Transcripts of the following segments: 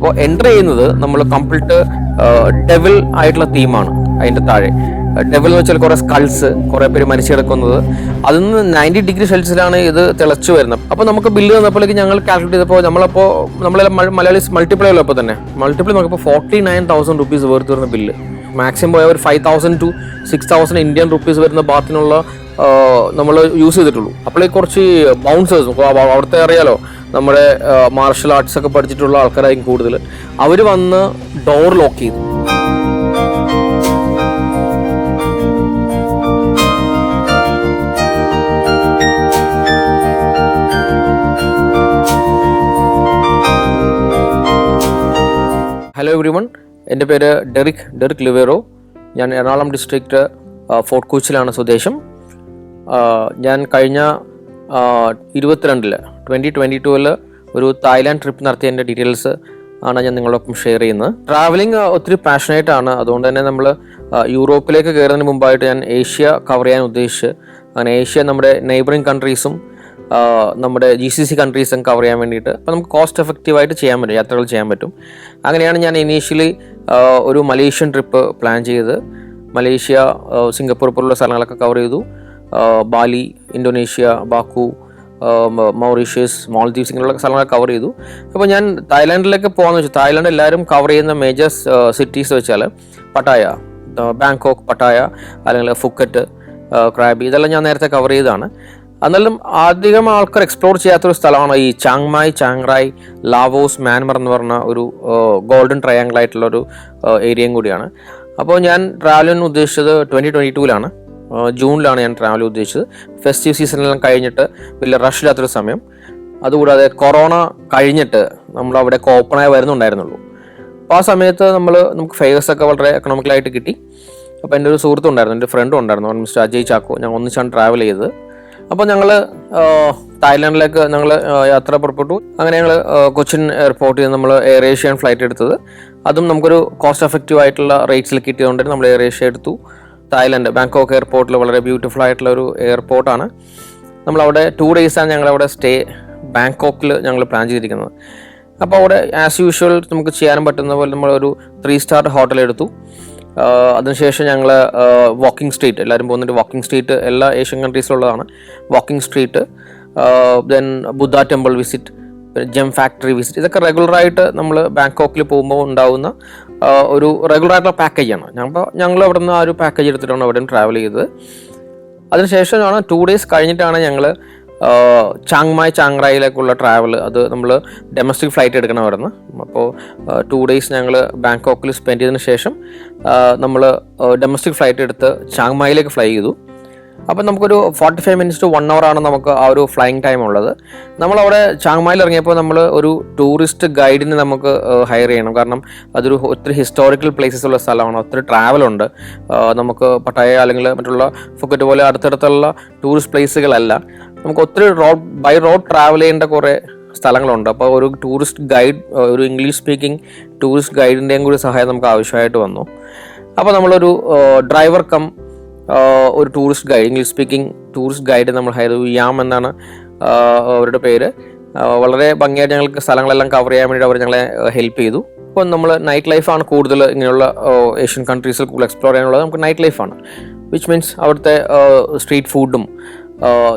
അപ്പോൾ എൻ്റർ ചെയ്യുന്നത് നമ്മൾ കംപ്ലീറ്റ് ഡെവിൽ ആയിട്ടുള്ള തീമാണ്. അതിൻ്റെ താഴെ ഡെവിൽ എന്ന് വെച്ചാൽ കുറേ സ്കൾസ്, കുറേ പേര് മരിച്ചു കിടക്കുന്നത്. അതിൽ നിന്ന് 90 ഡിഗ്രി സെൽഷ്യസിലാണ് ഇത് തിളച്ചു വരുന്നത്. അപ്പോൾ നമുക്ക് ബില്ല് തന്നപ്പോഴേക്ക് ഞങ്ങൾ കാൽക്കുലേറ്റ് ചെയ്തപ്പോൾ നമ്മളെ മലയാളീസ് മൾട്ടിപ്ലൈ ഉള്ളപ്പോൾ തന്നെ നോക്കിയപ്പോൾ 49,000 റുപ്പീസ് വേർത്ത് വരുന്ന ബില്ല്. മാക്സിമം പോയ ഒരു 5,000 to 6,000 ഇന്ത്യൻ റുപ്പീസ് വരുന്ന ബാത്തിനുള്ള നമ്മൾ യൂസ് ചെയ്തിട്ടുള്ളൂ. അപ്പോഴേക്ക് കുറച്ച് ബൗൺസേഴ്സ്, അവിടുത്തെ അറിയാലോ, നമ്മുടെ മാർഷൽ ആർട്സ് ഒക്കെ പഠിച്ചിട്ടുള്ള ആൾക്കാരായിരിക്കും കൂടുതൽ. അവർ വന്ന് ഡോർ ലോക്ക് ചെയ്തു. ഹലോ എവ്രിവൺ, എൻ്റെ പേര് ഡെറിക് ലിവേറോ. ഞാൻ എറണാകുളം ഡിസ്ട്രിക്റ്റ് ഫോർട്ട് കൊച്ചിയിലാണ് സ്വദേശം. ഞാൻ കഴിഞ്ഞ 2022 ഒരു തായ്ലാൻഡ് ട്രിപ്പ് നടത്തിയതിൻ്റെ ഡീറ്റെയിൽസ് ആണ് ഞാൻ നിങ്ങളോടൊപ്പം ഷെയർ ചെയ്യുന്നത്. ട്രാവലിംഗ് ഒത്തിരി പാഷനേറ്റ് ആണ്. അതുകൊണ്ട് തന്നെ നമ്മൾ യൂറോപ്പിലേക്ക് കയറുന്നതിന് മുമ്പായിട്ട് ഞാൻ ഏഷ്യ കവർ ചെയ്യാൻ ഉദ്ദേശിച്ച്, അങ്ങനെ ഏഷ്യ നമ്മുടെ നെയ്ബറിങ് കൺട്രീസും നമ്മുടെ GCC കൺട്രീസും കവർ ചെയ്യാൻ വേണ്ടിയിട്ട് അപ്പോൾ നമുക്ക് കോസ്റ്റ് എഫക്റ്റീവായിട്ട് ചെയ്യാൻ പറ്റും, യാത്രകൾ ചെയ്യാൻ പറ്റും. അങ്ങനെയാണ് ഞാൻ ഇനീഷ്യലി ഒരു മലേഷ്യൻ ട്രിപ്പ് പ്ലാൻ ചെയ്തത്. മലേഷ്യ, സിംഗപ്പൂർ പോലുള്ള സ്ഥലങ്ങളൊക്കെ കവർ ചെയ്തു. Bali, Indonesia, Baku, Mauritius, Maldives, ഇങ്ങനെയുള്ള സ്ഥലങ്ങളൊക്കെ കവർ ചെയ്തു. അപ്പോൾ ഞാൻ തായ്ലാൻഡിലേക്ക് പോകാമെന്ന് വെച്ചാൽ, തായ്ലാൻഡ് എല്ലാവരും കവർ ചെയ്യുന്ന മേജർ സിറ്റീസ് വെച്ചാൽ പട്ടായ, ബാങ്കോക്ക്, പട്ടായ, അല്ലെങ്കിൽ ഫുക്കറ്റ്, ക്രാബി, ഇതെല്ലാം ഞാൻ നേരത്തെ കവർ ചെയ്തതാണ്. എന്നാലും അധികം ആൾക്കാർ എക്സ്പ്ലോർ ചെയ്യാത്തൊരു സ്ഥലമാണ് ഈ ചാങ്മായ്, ചാങ്റായ്, ലാവോസ്, മ്യാൻമർ എന്ന് പറഞ്ഞ ഒരു ഗോൾഡൻ ട്രയാങ്കിൾ ആയിട്ടുള്ളൊരു ഏരിയയും കൂടിയാണ്. അപ്പോൾ ഞാൻ ട്രാവലിന് ഉദ്ദേശിച്ചത് 2022 ജൂണിലാണ് ഞാൻ ട്രാവൽ ഉദ്ദേശിച്ചത്. ഫെസ്റ്റീവ് സീസണെല്ലാം കഴിഞ്ഞിട്ട് വലിയ റഷ് ഇല്ലാത്തൊരു സമയം. അതുകൂടാതെ കൊറോണ കഴിഞ്ഞിട്ട് നമ്മളവിടെ ഓപ്പണായി വരുന്നുണ്ടായിരുന്നുള്ളൂ. അപ്പോൾ ആ സമയത്ത് നമുക്ക് ഫെയർസൊക്കെ വളരെ എക്കണോമിക്കലായിട്ട് കിട്ടി. അപ്പോൾ എൻ്റെ ഒരു സുഹൃത്തുണ്ടായിരുന്നു, എൻ്റെ ഫ്രണ്ടും ഉണ്ടായിരുന്നു, മിസ്റ്റർ അജയ് ചാക്കോ. ഞങ്ങൾ ഒന്നിച്ചാണ് ട്രാവൽ ചെയ്തത്. അപ്പോൾ ഞങ്ങൾ തായ്ലാൻഡിലേക്ക് യാത്ര പുറപ്പെട്ടു. അങ്ങനെ ഞങ്ങൾ കൊച്ചിൻ എയർപോർട്ടിൽ നിന്ന് നമ്മൾ എയർ ഏഷ്യൻ ഫ്ലൈറ്റ് എടുത്തത്. അതും നമുക്കൊരു കോസ്റ്റ് എഫക്റ്റീവ് ആയിട്ടുള്ള റേറ്റ്സിൽ കിട്ടിയതുകൊണ്ട് നമ്മൾ എയർ ഏഷ്യ എടുത്തു. തായ്ലാൻഡ് ബാങ്കോക്ക് എയർപോർട്ടിൽ വളരെ ബ്യൂട്ടിഫുൾ ആയിട്ടുള്ള ഒരു എയർപോർട്ടാണ്. നമ്മളവിടെ 2 ഡേയ്സാണ് ഞങ്ങളവിടെ സ്റ്റേ ബാങ്കോക്കിൽ ഞങ്ങൾ പ്ലാൻ ചെയ്തിരിക്കുന്നത്. അപ്പോൾ അവിടെ ആസ് യൂഷ്വൽ നമുക്ക് ചെയ്യാനും പറ്റുന്ന പോലെ നമ്മളൊരു 3 സ്റ്റാർ ഹോട്ടൽ എടുത്തു. അതിനുശേഷം ഞങ്ങൾ വാക്കിംഗ് സ്ട്രീറ്റ്, എല്ലാവരും പോകുന്നൊരു വാക്കിംഗ് സ്ട്രീറ്റ് എല്ലാ ഏഷ്യൻ കൺട്രീസിലുള്ളതാണ്. Walking street, then Buddha temple visit, gem factory visit, ഇതൊക്കെ റെഗുലറായിട്ട് നമ്മൾ ബാങ്കോക്കിൽ പോകുമ്പോൾ ഉണ്ടാകുന്ന ഒരു റെഗുലറായിട്ടുള്ള പാക്കേജാണ്. ഞങ്ങൾ അവിടെ നിന്ന് ആ ഒരു പാക്കേജ് എടുത്തിട്ടാണ് അവിടെ ട്രാവൽ ചെയ്തത്. അതിനുശേഷമാണ് 2 ഡേയ്സ് കഴിഞ്ഞിട്ടാണ് ഞങ്ങൾ ചാങ്മായ്, ചാങ്റായിലേക്കുള്ള ട്രാവൽ. അത് നമ്മൾ ഡൊമസ്റ്റിക് ഫ്ലൈറ്റ് എടുക്കണം അവിടെ നിന്ന്. അപ്പോൾ 2 ഡേയ്സ് ഞങ്ങൾ ബാങ്കോക്കിൽ സ്പെൻഡ് ചെയ്തതിന് ശേഷം നമ്മൾ ഡൊമസ്റ്റിക് ഫ്ലൈറ്റ് എടുത്ത് ചാങ്മായിലേക്ക് ഫ്ലൈ ചെയ്തു. അപ്പം നമുക്കൊരു 45 minutes to 1 hour ആണ് നമുക്ക് ആ ഒരു ഫ്ലൈയിങ് ടൈം ഉള്ളത്. നമ്മളവിടെ ചാങ്മായിൽ ഇറങ്ങിയപ്പോൾ നമ്മൾ ഒരു ടൂറിസ്റ്റ് ഗൈഡിനെ നമുക്ക് ഹയർ ചെയ്യണം. കാരണം അതൊരു ഒത്തിരി ഹിസ്റ്റോറിക്കൽ പ്ലേസസ് ഉള്ള സ്ഥലമാണ്, ഒത്തിരി ട്രാവലുണ്ട്. നമുക്ക് പട്ടായ അല്ലെങ്കിൽ മറ്റുള്ള ഫുക്കറ്റ് പോലെ അടുത്തടുത്തുള്ള ടൂറിസ്റ്റ് പ്ലേസുകളല്ല. നമുക്ക് ഒത്തിരി ബൈ റോഡ് ട്രാവൽ ചെയ്യേണ്ട കുറേ സ്ഥലങ്ങളുണ്ട്. അപ്പോൾ ഒരു ടൂറിസ്റ്റ് ഗൈഡ്, ഒരു ഇംഗ്ലീഷ് സ്പീക്കിംഗ് ടൂറിസ്റ്റ് ഗൈഡിൻ്റെയും കൂടി സഹായം നമുക്ക് ആവശ്യമായിട്ട് വന്നു. അപ്പോൾ നമ്മളൊരു ഡ്രൈവർ കം ഒരു tourist guide, English speaking tourist guide നമ്മൾ ഹയർ ചെയ്തു. യാം എന്നാണ് അവരുടെ പേര്. വളരെ ഭംഗിയായിട്ട് ഞങ്ങൾക്ക് സ്ഥലങ്ങളെല്ലാം കവർ ചെയ്യാൻ വേണ്ടി അവർ ഞങ്ങളെ ഹെൽപ്പ് ചെയ്തു. അപ്പോൾ നമ്മൾ നൈറ്റ് ലൈഫാണ് കൂടുതൽ ഇങ്ങനെയുള്ള ഏഷ്യൻ കൺട്രീസിൽ കൂടുതൽ എക്സ്പ്ലോർ ചെയ്യാനുള്ളത്. നമുക്ക് നൈറ്റ് ലൈഫാണ്, വിച്ച് മീൻസ് അവിടുത്തെ സ്ട്രീറ്റ് ഫുഡും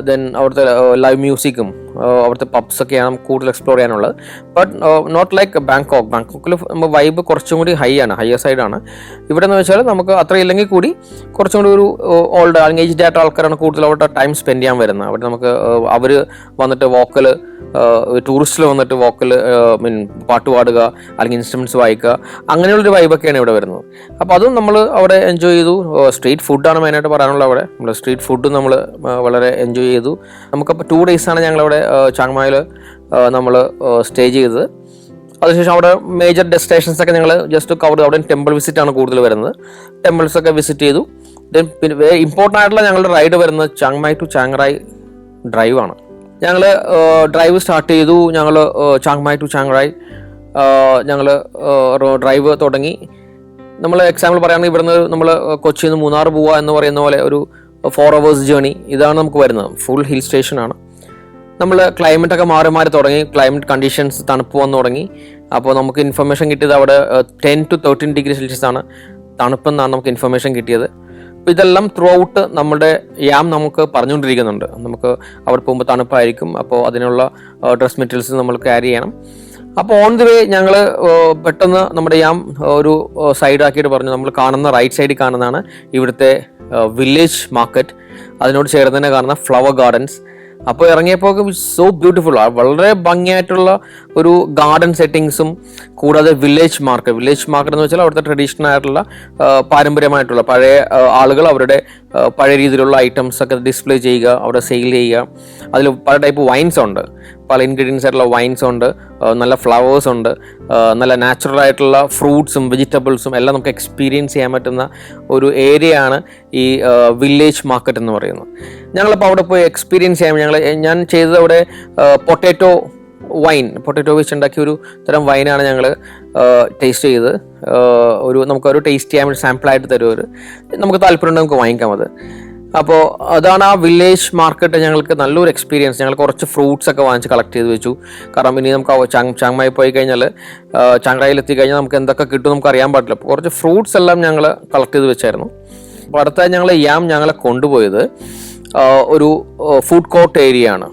ദെൻ അവിടുത്തെ ലൈവ് മ്യൂസിക്കും അവിടുത്തെ പബ്സൊക്കെയാണ് നമുക്ക് കൂടുതൽ എക്സ്പ്ലോർ ചെയ്യാനുള്ളത്. ബട്ട് നോട്ട് ലൈക്ക് ബാങ്കോക്കിൽ വൈബ് കുറച്ചും കൂടി ഹയർ സൈഡാണ്. ഇവിടെ എന്ന് വെച്ചാൽ നമുക്ക് അത്ര ഇല്ലെങ്കിൽ കൂടി കുറച്ചും കൂടി ഒരു ഓൾഡ് ഏജ്ഡ് ആയിട്ട് ആൾക്കാരാണ് കൂടുതൽ അവിടെ ടൈം സ്പെൻഡ് ചെയ്യാൻ വരുന്നത്. അവിടെ നമുക്ക് അവർ വന്നിട്ട് വോക്കൽ, ടൂറിസ്റ്റിൽ വന്നിട്ട് വോക്കൽ പാട്ട് പാടുക അല്ലെങ്കിൽ ഇൻസ്ട്രുമെൻറ്റ്സ് വായിക്കുക, അങ്ങനെയുള്ളൊരു വൈബൊക്കെയാണ് ഇവിടെ വരുന്നത്. അപ്പോൾ അതും നമ്മൾ അവിടെ എൻജോയ് ചെയ്തു. സ്ട്രീറ്റ് ഫുഡാണ് മെയിനായിട്ട് പറയാനുള്ളത്. അവിടെ നമ്മൾ സ്ട്രീറ്റ് ഫുഡ് നമ്മൾ വളരെ എൻജോയ് ചെയ്തു. നമുക്കപ്പോൾ 2 ഡേയ്സാണ് ഞങ്ങളവിടെ ചാങ്മായിൽ നമ്മൾ സ്റ്റേ ചെയ്തത്. അതിനുശേഷം അവിടെ മേജർ ഡെസ്റ്റിനേഷൻസ് ഒക്കെ ഞങ്ങൾ ജസ്റ്റ് കവർ. അവിടെ ടെമ്പിൾ വിസിറ്റാണ് കൂടുതൽ വരുന്നത്. ടെമ്പിൾസൊക്കെ വിസിറ്റ് ചെയ്തു. ദെൻ പിന്നെ ഇമ്പോർട്ടൻ്റ് ആയിട്ടുള്ള ഞങ്ങളുടെ റൈഡ് വരുന്നത് ചാങ്മായ് ടു ചാങ്റായ് ഡ്രൈവാണ്. ഞങ്ങൾ ഡ്രൈവ് സ്റ്റാർട്ട് ചെയ്തു. ഞങ്ങൾ ചാങ്മായ് ടു ചാങ്റായ് ഞങ്ങൾ ഡ്രൈവ് തുടങ്ങി. നമ്മൾ എക്സാമ്പിൾ പറയുകയാണെങ്കിൽ ഇവിടുന്ന് നമ്മൾ കൊച്ചിയിൽ നിന്ന് മൂന്നാർ പോവുക എന്ന് പറയുന്ന പോലെ ഒരു 4 hours ജേണി ഇതാണ് നമുക്ക് വരുന്നത്. ഫുൾ ഹിൽ സ്റ്റേഷനാണ്. നമ്മൾ ക്ലൈമറ്റൊക്കെ മാറി മാറി തുടങ്ങി, ക്ലൈമറ്റ് കണ്ടീഷൻസ് തണുപ്പ് വന്നു തുടങ്ങി. അപ്പോൾ നമുക്ക് ഇൻഫർമേഷൻ കിട്ടിയത് അവിടെ 10 to 13 ഡിഗ്രി സെൽഷ്യസ് ആണ് തണുപ്പെന്നാണ് നമുക്ക് ഇൻഫർമേഷൻ കിട്ടിയത്. അപ്പോൾ ഇതെല്ലാം ത്രൂ ഔട്ട് നമ്മുടെ യാം നമുക്ക് പറഞ്ഞുകൊണ്ടിരിക്കുന്നുണ്ട്. നമുക്ക് അവിടെ പോകുമ്പോൾ തണുപ്പായിരിക്കും, അപ്പോൾ അതിനുള്ള ഡ്രസ് മെറ്റീരിയൽസ് നമ്മൾ ക്യാരി ചെയ്യണം. അപ്പോൾ ഓൺ ദി വേ ഞങ്ങൾ പെട്ടെന്ന് നമ്മുടെ യാം ഒരു സൈഡാക്കിയിട്ട് പറഞ്ഞു, നമ്മൾ കാണുന്ന റൈറ്റ് സൈഡിൽ കാണുന്നതാണ് ഇവിടുത്തെ വില്ലേജ് മാർക്കറ്റ്, അതിനോട് ചേർന്ന് തന്നെ കാണുന്ന ഫ്ലവർ ഗാർഡൻസ്. അപ്പോൾ ഇറങ്ങിയപ്പോൾ സോ ബ്യൂട്ടിഫുൾ, വളരെ ഭംഗിയായിട്ടുള്ള ഒരു ഗാർഡൻ സെറ്റിങ്സും കൂടാതെ വില്ലേജ് മാർക്കറ്റ് എന്ന് വെച്ചാൽ അവിടുത്തെ ട്രഡീഷണൽ ആയിട്ടുള്ള പാരമ്പര്യമായിട്ടുള്ള പഴയ ആളുകൾ അവരുടെ പഴയ രീതിയിലുള്ള ഐറ്റംസ് ഒക്കെ ഡിസ്പ്ലേ ചെയ്യുക, അവിടെ സെയിൽ ചെയ്യുക. അതിൽ പല ടൈപ്പ് വൈൻസ് ഉണ്ട്, പല ഇൻഗ്രീഡിയൻസ് ആയിട്ടുള്ള വൈൻസ് ഉണ്ട്, നല്ല ഫ്ലവേഴ്സ് ഉണ്ട്, നല്ല നാച്ചുറൽ ആയിട്ടുള്ള ഫ്രൂട്ട്സും വെജിറ്റബിൾസും എല്ലാം നമുക്ക് എക്സ്പീരിയൻസ് ചെയ്യാൻ പറ്റുന്ന ഒരു ഏരിയ ആണ് ഈ വില്ലേജ് മാർക്കറ്റ് എന്ന് പറയുന്നത്. ഞങ്ങളിപ്പോൾ അവിടെ പോയി എക്സ്പീരിയൻസ് ചെയ്യാൻ ഞാൻ ചെയ്തത് അവിടെ പൊട്ടാറ്റോ വെച്ച് ഉണ്ടാക്കിയ ഒരു തരം വൈനാണ് ഞങ്ങൾ ടേസ്റ്റ് ചെയ്ത്. നമുക്കൊരു ടേസ്റ്റ് ചെയ്യാൻ വേണ്ടി സാമ്പിളായിട്ട് തരുമവർ, നമുക്ക് താല്പര്യമുണ്ടെങ്കിൽ നമുക്ക് വാങ്ങിക്കാം അത്. അപ്പോൾ അതാണ് ആ വില്ലേജ് മാർക്കറ്റ്. ഞങ്ങൾക്ക് നല്ലൊരു എക്സ്പീരിയൻസ്. ഞങ്ങൾ കുറച്ച് ഫ്രൂട്ട്സ് ഒക്കെ വാങ്ങിച്ച് കളക്ട് ചെയ്ത് വെച്ചു. കാരണം ഇനി നമുക്ക് ചാങ്മായി പോയി കഴിഞ്ഞാൽ, ചാങ്രായിൽ എത്തിക്കഴിഞ്ഞാൽ നമുക്ക് എന്തൊക്കെ കിട്ടും നമുക്ക് അറിയാൻ പാടില്ല. അപ്പോൾ കുറച്ച് ഫ്രൂട്ട്സ് എല്ലാം ഞങ്ങൾ കളക്ട് ചെയ്ത് വെച്ചായിരുന്നു. അപ്പോൾ അടുത്ത ഞങ്ങളെ കൊണ്ടുപോയത് ഒരു ഫുഡ് കോർട്ട് ഏരിയ ആണ്.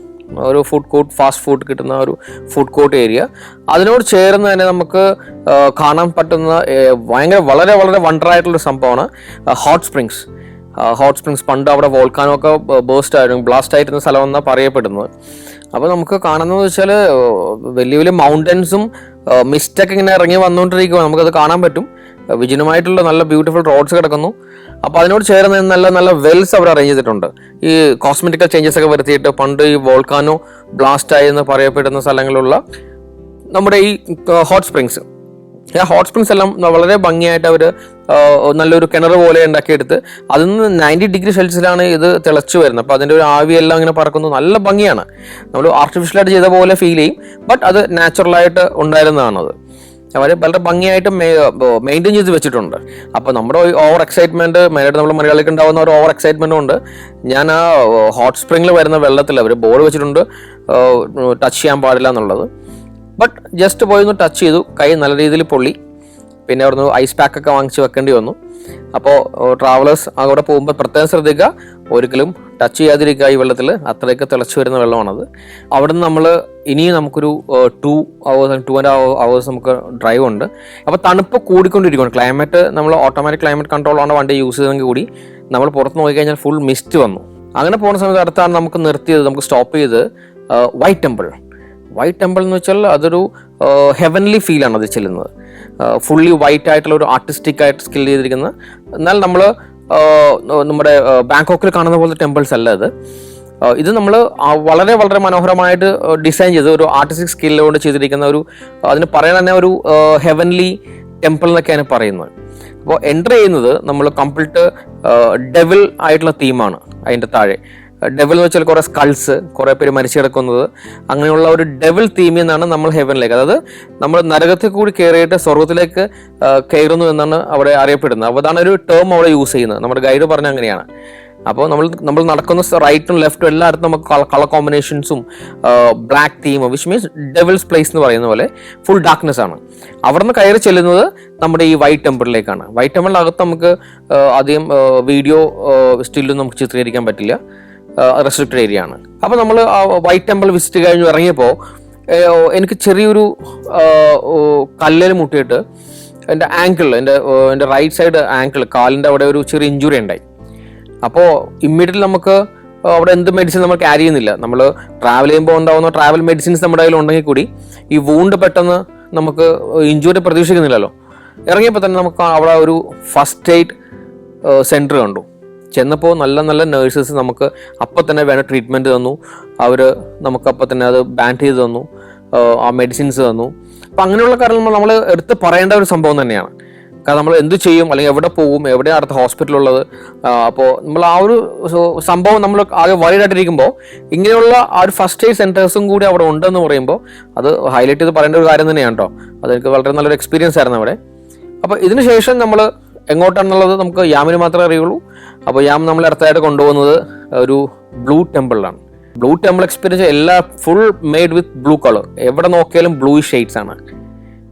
ഒരു ഫുഡ് കോർട്ട്, ഫാസ്റ്റ് ഫുഡ് കിട്ടുന്ന ഒരു ഫുഡ് കോർട്ട് ഏരിയ. അതിനോട് ചേർന്ന് തന്നെ നമുക്ക് കാണാൻ പറ്റുന്ന വളരെ വളരെ വണ്ടറായിട്ടുള്ളൊരു സംഭവമാണ് ഹോട്ട് സ്പ്രിങ്സ്. പണ്ട് അവിടെ വോൾക്കാനോ ഒക്കെ ബ്ലാസ്റ്റ് ആയിരുന്ന സ്ഥലം എന്നാണ് പറയപ്പെടുന്നത്. അപ്പോൾ നമുക്ക് കാണുന്നതെന്ന് വെച്ചാൽ വലിയ വലിയ മൗണ്ടൻസും മിസ്റ്റൊക്കെ ഇങ്ങനെ ഇറങ്ങി വന്നുകൊണ്ടിരിക്കുക, നമുക്കത് കാണാൻ പറ്റും. വിജനമായിട്ടുള്ള നല്ല ബ്യൂട്ടിഫുൾ റോഡ്സ് കിടക്കുന്നു. അപ്പോൾ അതിനോട് ചേർന്ന് നല്ല നല്ല വെൽസ് അവർ അറേഞ്ച് ചെയ്തിട്ടുണ്ട്. ഈ കോസ്മെറ്റിക്കൽ ചേഞ്ചസ് ഒക്കെ വരുത്തിയിട്ട് പണ്ട് ഈ വോൾക്കാനോ ബ്ലാസ്റ്റ് ആയി എന്ന് പറയപ്പെടുന്ന സ്ഥലങ്ങളിലുള്ള നമ്മുടെ ഈ ഹോട്ട് സ്പ്രിങ്സ് എല്ലാം വളരെ ഭംഗിയായിട്ട് അവർ നല്ലൊരു കിണർ പോലെ ഉണ്ടാക്കിയെടുത്ത് അതിൽ നിന്ന് 90 ഡിഗ്രി സെൽഷ്യസിലാണ് ഇത് തിളച്ചു വരുന്നത്. അപ്പോൾ അതിൻ്റെ ഒരു ആവിയെല്ലാം ഇങ്ങനെ പറക്കുന്നു, നല്ല ഭംഗിയാണ്. നമ്മൾ ആർട്ടിഫിഷ്യലായിട്ട് ചെയ്ത പോലെ ഫീൽ ചെയ്യും, ബട്ട് അത് നാച്ചുറലായിട്ട് ഉണ്ടായിരുന്നതാണത്. അവർ വളരെ ഭംഗിയായിട്ട് മെയിൻറ്റെയിൻ ചെയ്ത് വെച്ചിട്ടുണ്ട്. അപ്പോൾ നമ്മുടെ ഓവർ എക്സൈറ്റ്മെൻറ്റ്, മെയിനായിട്ട് നമ്മൾ മലയാളിക്ക് ഉണ്ടാകുന്ന ഒരു ഓവർ എക്സൈറ്റ്മെൻറ്റും ഉണ്ട്. ഞാൻ ആ ഹോട്ട് സ്പ്രിങ്ങിൽ വരുന്ന വെള്ളത്തിൽ അവർ ബോർഡ് വെച്ചിട്ടുണ്ട് ടച്ച് ചെയ്യാൻ പാടില്ല എന്നുള്ളത്. ബട്ട് ജസ്റ്റ് പോയി ഒന്ന് ടച്ച് ചെയ്തു, കൈ നല്ല രീതിയിൽ പൊള്ളി. പിന്നെ അവിടുന്ന് ഐസ് പാക്കൊക്കെ വാങ്ങിച്ച് വെക്കേണ്ടി വന്നു. അപ്പോൾ ട്രാവലേഴ്സ് അവിടെ പോകുമ്പോൾ പ്രത്യേകം ശ്രദ്ധിക്കുക, ഒരിക്കലും ടച്ച് ചെയ്യാതിരിക്കുക ഈ വെള്ളത്തിൽ. അത്രയൊക്കെ തിളച്ചു വരുന്ന വെള്ളമാണത്. അവിടെ നിന്ന് ഇനിയും നമുക്കൊരു 2.5 hours നമുക്ക് ഡ്രൈവ് ഉണ്ട്. അപ്പോൾ തണുപ്പ് കൂടിക്കൊണ്ടിരിക്കുകയാണ്. ക്ലൈമറ്റ് നമ്മൾ ഓട്ടോമാറ്റിക് ക്ലൈമറ്റ് കൺട്രോളാണ് വണ്ടി യൂസ് ചെയ്തെങ്കിൽ കൂടി നമ്മൾ പുറത്ത് നോക്കിക്കഴിഞ്ഞാൽ ഫുൾ മിസ്റ്റ് വന്നു. അങ്ങനെ പോകുന്ന സമയത്ത് അടുത്താണ് നമുക്ക് നിർത്തിയത്, നമുക്ക് സ്റ്റോപ്പ് ചെയ്ത് വൈറ്റ് ടെമ്പിൾ എന്ന് വെച്ചാൽ അതൊരു ഹെവൻലി ഫീലാണ് അത് ചെല്ലുന്നത്. ഫുള്ളി വൈറ്റ് ആയിട്ടുള്ള ഒരു ആർട്ടിസ്റ്റിക് ആയിട്ട് സ്കിൽ ചെയ്തിരിക്കുന്ന, എന്നാൽ നമ്മൾ നമ്മുടെ ബാങ്കോക്കിൽ കാണുന്ന പോലത്തെ ടെമ്പിൾസ് അല്ല ഇത്. ഇത് നമ്മൾ വളരെ വളരെ മനോഹരമായിട്ട് ഡിസൈൻ ചെയ്ത് ഒരു ആർട്ടിസ്റ്റിക് സ്കില്ലുകൊണ്ട് ചെയ്തിരിക്കുന്ന അതിന് പറയാൻ തന്നെ ഒരു ഹെവൻലി ടെമ്പിൾ എന്നൊക്കെയാണ് പറയുന്നത്. അപ്പോൾ എൻ്റർ ചെയ്യുന്നത് നമ്മൾ കംപ്ലീറ്റ് ഡെവിൾ ആയിട്ടുള്ള തീമാണ്. അതിൻ്റെ താഴെ ഡെവിൾ എന്ന് വെച്ചാൽ കുറേ സ്കൾസ്, കുറേ പേര് മരിച്ചു കിടക്കുന്നത്, അങ്ങനെയുള്ള ഒരു ഡെവിൾ തീമിൽ നിന്നാണ് നമ്മൾ ഹെവനിലേക്ക്, അതായത് നമ്മൾ നരകത്തിൽ കൂടി കയറിയിട്ട് സ്വർഗത്തിലേക്ക് കയറുന്നു എന്നാണ് അവിടെ അറിയപ്പെടുന്നത്. അപ്പോൾ അതാണ് ഒരു ടേം അവിടെ യൂസ് ചെയ്യുന്നത്. നമ്മുടെ ഗൈഡ് പറഞ്ഞ അങ്ങനെയാണ്. അപ്പോൾ നമ്മൾ നടക്കുന്ന റൈറ്റും ലെഫ്റ്റും എല്ലായിടത്തും നമുക്ക് കളർ കോമ്പിനേഷൻസും ബ്ലാക്ക് തീമും, വിച്ച് മീൻസ് ഡെവിൾസ് പ്ലേസ് എന്ന് പറയുന്ന പോലെ ഫുൾ ഡാർക്ക്നെസ് ആണ്. അവിടെ നിന്ന് കയറി ചെല്ലുന്നത് നമ്മുടെ ഈ വൈറ്റ് ടെമ്പിളിലേക്കാണ്. വൈറ്റ് ടെമ്പിളിനകത്ത് നമുക്ക് അധികം വീഡിയോ സ്റ്റില്ലും നമുക്ക് ചിത്രീകരിക്കാൻ പറ്റില്ല, റെസ്ട്രിക്റ്റഡ് ഏരിയ ആണ്. അപ്പോൾ നമ്മൾ ആ വൈറ്റ് ടെമ്പിൾ വിസിറ്റ് കഴിഞ്ഞ് ഇറങ്ങിയപ്പോൾ എനിക്ക് ചെറിയൊരു കല്ലിൽ മുട്ടിയിട്ട് എൻ്റെ ആങ്കിൾ, എൻ്റെ റൈറ്റ് സൈഡ് ആങ്കിൾ, കാലിൻ്റെ അവിടെ ഒരു ചെറിയ ഇഞ്ചുറി ഉണ്ടായി. അപ്പോൾ ഇമ്മീഡിയറ്റ്ലി നമുക്ക് അവിടെ എന്ത് മെഡിസിൻ നമ്മൾ ക്യാരി ചെയ്യുന്നില്ല. നമ്മൾ ട്രാവൽ ചെയ്യുമ്പോൾ ഉണ്ടാകുന്ന ട്രാവൽ മെഡിസിൻസ് നമ്മുടെ കയ്യിൽ ഉണ്ടെങ്കിൽ കൂടി ഈ വൂണ്ട് പെട്ടെന്ന് നമുക്ക് ഇഞ്ചുറി പ്രതീക്ഷിക്കുന്നില്ലല്ലോ. ഇറങ്ങിയപ്പോൾ തന്നെ നമുക്ക് അവിടെ ഒരു ഫസ്റ്റ് എയ്ഡ് സെൻറ്റർ കണ്ടു. ചെന്നപ്പോൾ നല്ല നല്ല നേഴ്സസ് നമുക്ക് അപ്പം തന്നെ വേണ്ട ട്രീറ്റ്മെൻറ്റ് തന്നു. അവർ നമുക്കപ്പം തന്നെ അത് ബാൻഡ് ചെയ്ത് തന്നു, ആ മെഡിസിൻസ് തന്നു. അപ്പം അങ്ങനെയുള്ള കാര്യങ്ങൾ നമ്മൾ എടുത്ത് പറയേണ്ട ഒരു സംഭവം തന്നെയാണ്. കാരണം നമ്മൾ എന്ത് ചെയ്യും, അല്ലെങ്കിൽ എവിടെ പോകും, എവിടെയാണ് അടുത്ത ഹോസ്പിറ്റലുള്ളത്. അപ്പോൾ നമ്മൾ ആ ഒരു സംഭവം നമ്മൾ ആകെ വൈഡായിട്ടിരിക്കുമ്പോൾ ഇങ്ങനെയുള്ള ആ ഒരു ഫസ്റ്റ് എയ്ഡ് സെൻറ്റേഴ്സും കൂടി അവിടെ ഉണ്ടെന്ന് പറയുമ്പോൾ അത് ഹൈലൈറ്റ് ചെയ്ത് പറയേണ്ട ഒരു കാര്യം തന്നെയാണ് കേട്ടോ. അതെനിക്ക് വളരെ നല്ലൊരു എക്സ്പീരിയൻസ് ആയിരുന്നു അവിടെ. അപ്പോൾ ഇതിന് ശേഷം നമ്മൾ എങ്ങോട്ടാണെന്നുള്ളത് നമുക്ക് യാമിന് മാത്രമേ അറിയുള്ളൂ. അപ്പോൾ യാം നമ്മൾ അടുത്തായിട്ട് കൊണ്ടുപോകുന്നത് ഒരു ബ്ലൂ ടെമ്പിളിലാണ്. ബ്ലൂ ടെമ്പിൾ എക്സ്പീരിയൻസ് എല്ലാ full made with blue colour. എവിടെ നോക്കിയാലും ബ്ലൂ ഷെയ്ഡ്സ് ആണ്.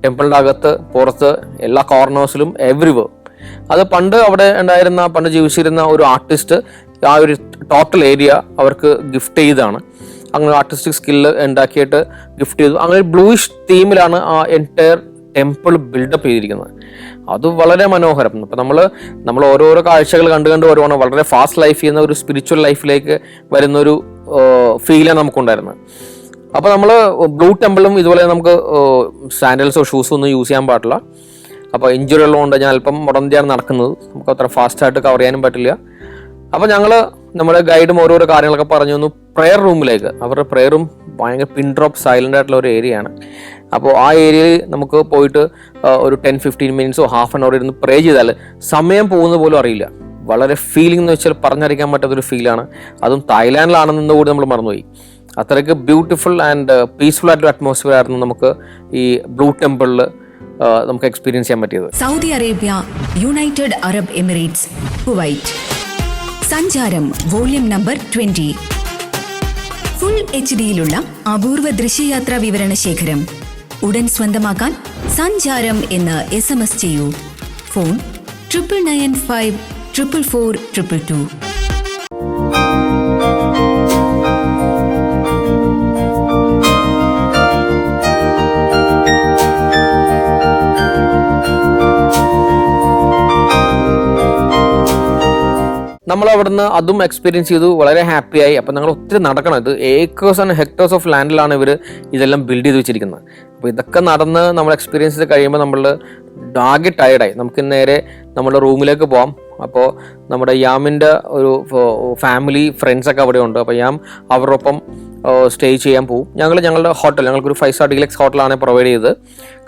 ടെമ്പിളിൻ്റെ അകത്ത് പുറത്ത് എല്ലാ കോർണേഴ്സിലും എവ്രിവർ. അത് പണ്ട് അവിടെ ഉണ്ടായിരുന്ന, പണ്ട് ജീവിച്ചിരുന്ന ഒരു ആർട്ടിസ്റ്റ് ആ ഒരു ടോട്ടൽ ഏരിയ അവർക്ക് ഗിഫ്റ്റ് ചെയ്താണ്. അങ്ങനെ ആർട്ടിസ്റ്റിക് സ്കില്ല് ഉണ്ടാക്കിയിട്ട് ഗിഫ്റ്റ് ചെയ്തു. അങ്ങനെ ബ്ലൂയിഷ് തീമിലാണ് ആ എൻറ്റയർ ടെമ്പിൾ ബിൽഡപ്പ് ചെയ്തിരിക്കുന്നത്. അത് വളരെ മനോഹരം. അപ്പം നമ്മൾ ഓരോരോ കാഴ്ചകൾ കണ്ടു വരുവാണ്. വളരെ ഫാസ്റ്റ് ലൈഫ് ചെയ്യുന്ന ഒരു സ്പിരിച്വൽ ലൈഫിലേക്ക് വരുന്നൊരു ഫീലാണ് നമുക്കുണ്ടായിരുന്നത്. അപ്പോൾ നമ്മൾ ബ്ലൂ ടെമ്പിളും ഇതുപോലെ നമുക്ക് സാൻഡൽസോ ഷൂസോ ഒന്നും യൂസ് ചെയ്യാൻ പാടില്ല. അപ്പോൾ ഇഞ്ചുറി ഉള്ളതുകൊണ്ട് ഞാൻ അല്പം മുടന്തിയാണ് നടക്കുന്നത്. നമുക്ക് അത്ര ഫാസ്റ്റായിട്ട് കവർ ചെയ്യാനും പറ്റില്ല. അപ്പോൾ നമ്മുടെ ഗൈഡും ഓരോരോ കാര്യങ്ങളൊക്കെ പറഞ്ഞു തന്നു. പ്രെയർ റൂമിലേക്ക്, അവരുടെ പ്രെയർ റൂം ഭയങ്കര പിൻ ഡ്രോപ്പ് സൈലൻ്റ് ആയിട്ടുള്ള ഒരു ഏരിയയാണ്. അപ്പോൾ ആ ഏരിയയിൽ നമുക്ക് പോയിട്ട് ഒരു 10-15 മിനിറ്റ്സോ ഹാഫ് ആൻ അവർ ഇരുന്ന് പ്രേ ചെയ്താൽ സമയം പോകുന്നത് പോലും അറിയില്ല. വളരെ ഫീലിംഗ് എന്ന് വെച്ചാൽ പറഞ്ഞറിയിക്കാൻ പറ്റാത്തൊരു ഫീലാണ്. അതും തായ്ലാൻഡിലാണെന്ന് കൂടി നമ്മൾ മറന്നുപോയി. അത്രയ്ക്ക് ബ്യൂട്ടിഫുൾ ആൻഡ് പീസ്ഫുൾ ആയിട്ടൊരു അറ്റ്മോസ്ഫിയർ ആയിരുന്നു നമുക്ക് ഈ ബ്ലൂ ടെമ്പിളിൽ നമുക്ക് എക്സ്പീരിയൻസ് ചെയ്യാൻ പറ്റിയത്. Saudi Arabia, United Arab Emirates, Kuwait. സഞ്ചാരം വോള്യം നമ്പർ 20. ഫുൾ HD-യിലുള്ള അപൂർവ ദൃശ്യയാത്രാ വിവരണ ശേഖരം ഉടൻ സ്വന്തമാക്കാൻ സഞ്ചാരം എന്ന് SMS ചെയ്യൂ. ഫോൺ 9995 444 222. നമ്മൾ അവിടുന്ന് അതും എക്സ്പീരിയൻസ് ചെയ്തു, വളരെ ഹാപ്പിയായി. അപ്പം ഞങ്ങൾ ഒത്തിരി നടക്കണം. ഇത് ഏക്കേഴ്സ് ആൻഡ് ഹെക്ടേഴ്സ് ഓഫ് ലാൻഡിലാണ് ഇവർ ഇതെല്ലാം ബിൽഡ് ചെയ്ത് വെച്ചിരിക്കുന്നത്. അപ്പോൾ ഇതൊക്കെ നടന്ന് നമ്മൾ എക്സ്പീരിയൻസ് ചെയ്ത് കഴിയുമ്പോൾ നമ്മൾ ആകെ ടയർഡായി. നമുക്ക് നേരെ നമ്മുടെ റൂമിലേക്ക് പോകാം. അപ്പോൾ നമ്മുടെ യാമിൻ്റെ ഒരു ഫാമിലി ഫ്രണ്ട്സൊക്കെ അവിടെ ഉണ്ട്. അപ്പോൾ യാം അവരോടൊപ്പം സ്റ്റേ ചെയ്യാൻ പോകും. ഞങ്ങളുടെ ഹോട്ടൽ, ഞങ്ങൾക്കൊരു 5 സ്റ്റാർ ഡീലക്സ് ഹോട്ടലാണ് പ്രൊവൈഡ് ചെയ്തത്.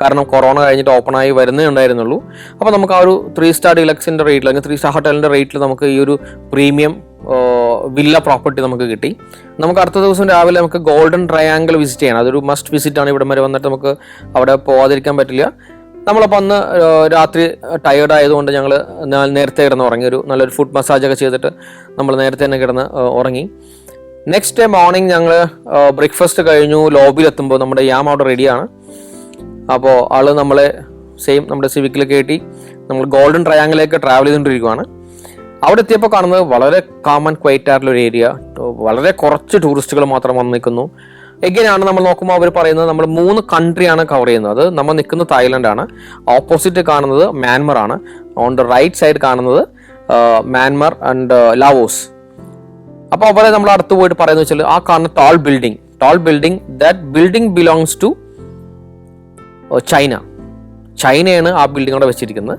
കാരണം കൊറോണ കഴിഞ്ഞിട്ട് ഓപ്പണായി വരുന്നേ ഉണ്ടായിരുന്നുള്ളൂ. അപ്പോൾ നമുക്ക് ആ ഒരു 3 സ്റ്റാർ ഡീലക്സിൻ്റെ റേറ്റിൽ, അല്ലെങ്കിൽ 3 സ്റ്റാർ ഹോട്ടലിൻ്റെ റേറ്റിൽ നമുക്ക് ഈ ഒരു പ്രീമിയം വില്ല പ്രോപ്പർട്ടി നമുക്ക് കിട്ടി. നമുക്ക് അടുത്ത ദിവസം രാവിലെ നമുക്ക് ഗോൾഡൻ ട്രയാങ്കിൾ വിസിറ്റ് ചെയ്യണം. അതൊരു മസ്റ്റ് വിസിറ്റ് ആണ്. ഇവിടെ വരെ വന്നിട്ട് നമുക്ക് അവിടെ പോകാതിരിക്കാൻ പറ്റില്ല. നമ്മളപ്പോൾ അന്ന് രാത്രി ടയേർഡ് ആയതുകൊണ്ട് ഞങ്ങൾ നേരത്തെ കിടന്ന് ഉറങ്ങി. നല്ലൊരു ഫുഡ് മസാജൊക്കെ ചെയ്തിട്ട് നമ്മൾ നേരത്തെ തന്നെ കിടന്ന് ഉറങ്ങി. നെക്സ്റ്റ് ഡേ മോർണിംഗ് ഞങ്ങൾ ബ്രേക്ക്ഫാസ്റ്റ് കഴിഞ്ഞു. ലോബിയിലെത്തുമ്പോൾ നമ്മുടെ യാം അവിടെ റെഡിയാണ്. അപ്പോൾ ആൾ നമ്മളെ നമ്മുടെ സിവിക്കിൽ കയറ്റി നമ്മൾ ഗോൾഡൻ ട്രയാങ്കിലേക്ക് ട്രാവൽ ചെയ്തുകൊണ്ടിരിക്കുകയാണ്. അവിടെ എത്തിയപ്പോൾ കാണുന്നത് വളരെ കാം ആൻഡ് ക്വൈറ്റ് ആയിട്ടുള്ള ഒരു ഏരിയ. വളരെ കുറച്ച് ടൂറിസ്റ്റുകൾ മാത്രം വന്ന് നിൽക്കുന്നു. എങ്ങനെയാണ് നമ്മൾ നോക്കുമ്പോൾ അവർ പറയുന്നത് നമ്മൾ 3 കൺട്രിയാണ് കവർ ചെയ്യുന്നത്. അത് നമ്മൾ നിൽക്കുന്നത് തായ്ലൻഡാണ്. ഓപ്പോസിറ്റ് കാണുന്നത് മ്യാൻമർ ആണ്. ഓൺ ദ റൈറ്റ് സൈഡ് കാണുന്നത് മ്യാൻമർ ആൻഡ് ലാവോസ്. അപ്പോൾ അവരെ നമ്മൾ അടുത്ത് പോയിട്ട് പറയുന്നത് വെച്ചാൽ ആ കാണുന്ന tall building that building belongs to ചൈനയാണ് ആ ബിൽഡിംഗ് അവിടെ വെച്ചിരിക്കുന്നത്.